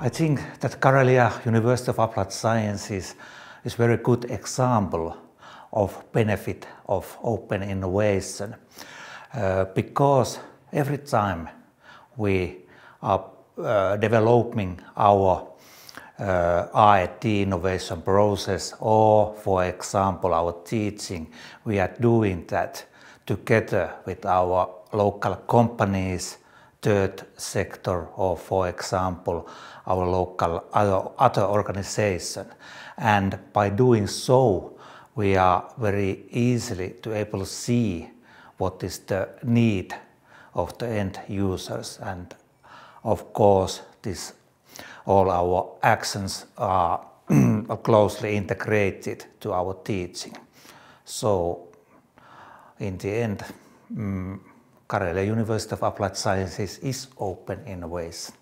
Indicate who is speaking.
Speaker 1: I think that Karelia University of Applied Sciences is a very good example of benefit of open innovation because every time we are developing our R&D innovation process, or for example our teaching, we are doing that together with our local companies, third sector, or for example our local other organization. And by doing so, we are very easily to able to see what is the need of the end users, and of course all our actions are closely integrated to our teaching. So in the end, Karelia University of Applied Sciences is open innovation.